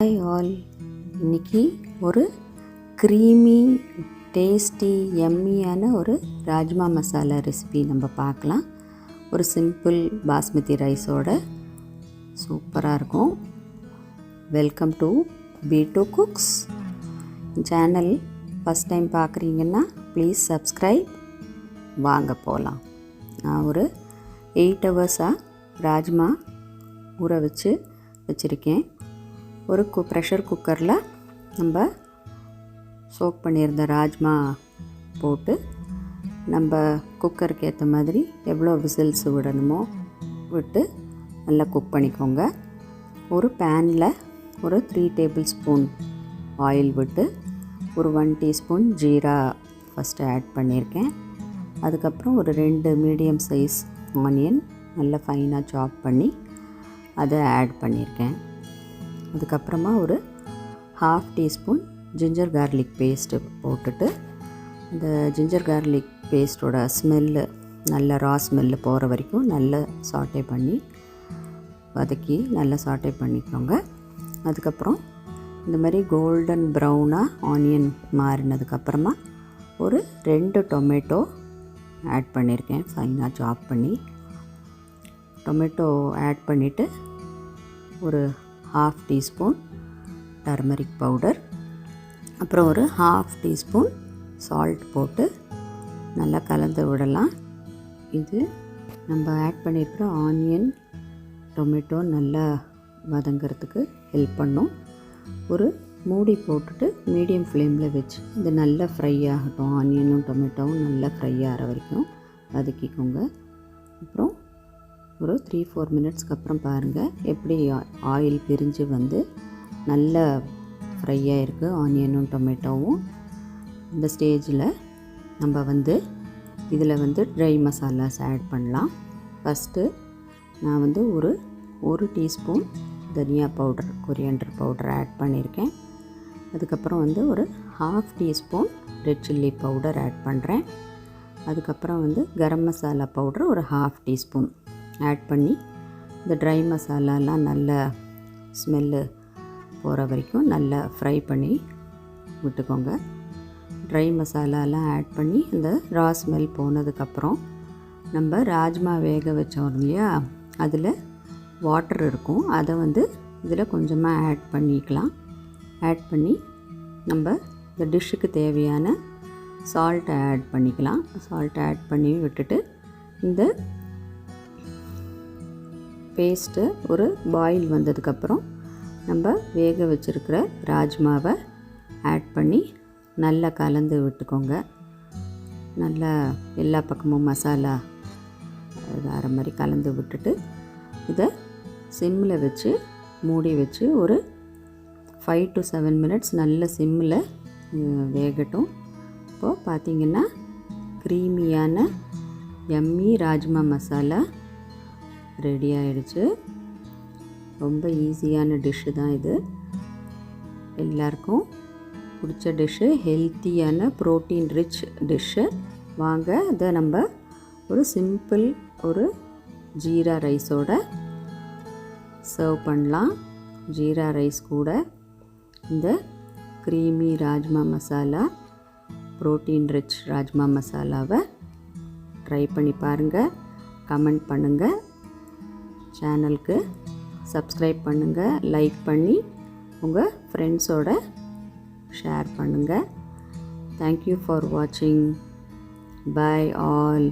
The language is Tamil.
ஹாய் ஆல், இன்றைக்கி ஒரு க்ரீமி டேஸ்டி எம்மியான ஒரு ராஜ்மா மசாலா ரெசிபி நம்ம பார்க்கலாம். ஒரு சிம்பிள் பாஸ்மதி ரைஸோட சூப்பராக இருக்கும். Welcome to B2 cooks channel. First time பார்க்குறீங்கன்னா ப்ளீஸ் சப்ஸ்கிரைப். வாங்க போகலாம். நான் ஒரு 8 ஹவர்ஸாக ராஜ்மா ஊற வச்சுருக்கேன். ஒரு ப்ரெஷர் குக்கரில் நம்ம சோக் பண்ணியிருந்த ராஜ்மா போட்டு நம்ம குக்கருக்கு ஏற்ற மாதிரி எவ்வளோ விசில்ஸ் விடணுமோ விட்டு நல்லா குக் பண்ணிக்கோங்க. ஒரு பேனில் ஒரு 3 டேபிள் ஸ்பூன் ஆயில் விட்டு ஒரு 1 டீஸ்பூன் ஜீரா ஃபஸ்ட்டு ஆட் பண்ணியிருக்கேன். அதுக்கப்புறம் ஒரு 2 மீடியம் சைஸ் ஆனியன் நல்லா ஃபைனாக சாப் பண்ணி அதை ஆட் பண்ணியிருக்கேன். அதுக்கப்புறமா ஒரு 1/2 டீஸ்பூன் ஜிஞ்சர் கார்லிக் பேஸ்ட்டு போட்டுட்டு இந்த ஜிஞ்சர் கார்லிக் பேஸ்ட்டோட ஸ்மெல்லு நல்ல ரா ஸ்மெல்லு போகிற வரைக்கும் நல்லா சாட்டே பண்ணி வதக்கி நல்லா சாட்டே பண்ணிக்கோங்க. அதுக்கப்புறம் இந்த மாதிரி கோல்டன் ப்ரௌனாக ஆனியன் மாறினதுக்கப்புறமா ஒரு 2 டொமேட்டோ ஆட் பண்ணியிருக்கேன் ஃபைனாக சாப் பண்ணி. டொமேட்டோ ஆட் பண்ணிவிட்டு ஒரு 1/2 டீஸ்பூன் டர்மரிக் பவுடர், அப்புறம் ஒரு 1/2 டீஸ்பூன் சால்ட் போட்டு நல்லா கலந்து விடலாம். இது நம்ம ஆட் பண்ணியிருக்கிற ஆனியன் டொமேட்டோ நல்லா வதங்கிறதுக்கு ஹெல்ப் பண்ணும். ஒரு மூடி போட்டுட்டு மீடியம் ஃப்ளேமில் வச்சு இது நல்லா ஃப்ரை ஆகட்டும். ஆனியனும் டொமேட்டோவும் நல்லா ஃப்ரை ஆகிற வரைக்கும் வதக்கிக்கோங்க. அப்புறம் ஒரு 3-4 மினிட்ஸ்க்கு அப்புறம் பாருங்கள் எப்படி ஆயில் பிரிஞ்சு வந்து நல்லா ஃப்ரை ஆகிருக்கு ஆனியனும் டொமேட்டோவும். இந்த ஸ்டேஜில் நம்ம இதில் ட்ரை மசாலாஸ் ஆட் பண்ணலாம். ஃபஸ்ட்டு நான் ஒரு டீஸ்பூன் தனியா பவுடர், கொரியாண்டர் பவுடர் ஆட் பண்ணியிருக்கேன். அதுக்கப்புறம் ஒரு 1/2 teaspoon red chilli powder add பண்ணுறேன். அதுக்கப்புறம் கரம் மசாலா பவுடர் ஒரு 1/2 டீஸ்பூன் ஆட் பண்ணி இந்த ட்ரை மசாலாலாம் நல்ல ஸ்மெல்லு போகிற வரைக்கும் நல்லா ஃப்ரை பண்ணி விட்டுக்கோங்க. ட்ரை மசாலாலாம் ஆட் பண்ணி இந்த ரா ஸ்மெல் போனதுக்கப்புறம் நம்ம ராஜ்மா வேக வச்சோம் இல்லையா, அதில் வாட்டர் இருக்கும். அதை இதில் கொஞ்சமாக ஆட் பண்ணிக்கலாம். ஆட் பண்ணி நம்ம இந்த டிஷ்ஷுக்கு தேவையான சால்ட்டை ஆட் பண்ணிக்கலாம். சால்ட்டை ஆட் பண்ணி விட்டுட்டு இந்த பேஸ்ட்டு ஒரு பாயில் வந்ததுக்கப்புறம் நம்ம வேக வச்சுருக்கிற ராஜ்மாவை ஆட் பண்ணி நல்லா கலந்து விட்டுக்கோங்க. நல்லா எல்லா பக்கமும் மசாலா வர மாதிரி கலந்து விட்டுட்டு இதை சிம்மில் வச்சு மூடி வச்சு ஒரு 5 to 7 மினிட்ஸ் நல்ல சிம்மில் வேகட்டும். இப்போது பார்த்திங்கன்னா க்ரீமியான எம்மி ராஜ்மா மசாலா ரெடி ஆகிடுச்சு. ரொம்ப ஈஸியான டிஷ்ஷு தான் இது. எல்லாருக்கும் பிடிச்ச டிஷ்ஷு, ஹெல்த்தியான ப்ரோட்டீன் ரிச் டிஷ்ஷு. வாங்க இதை நம்ம ஒரு சிம்பிள் ஒரு ஜீரா ரைஸோட சர்வ் பண்ணலாம். ஜீரா ரைஸ் கூட இந்த creamy rajma masala, protein rich rajma மசாலாவை ட்ரை பண்ணி பாருங்கள். கமெண்ட் பண்ணுங்கள். சேனலுக்கு சப்ஸ்கிரைப் பண்ணுங்கள். லைக் பண்ணி உங்கள் ஃப்ரெண்ட்ஸோட ஷேர் பண்ணுங்கள். தேங்க்யூ ஃபார் வாட்சிங். Bye all.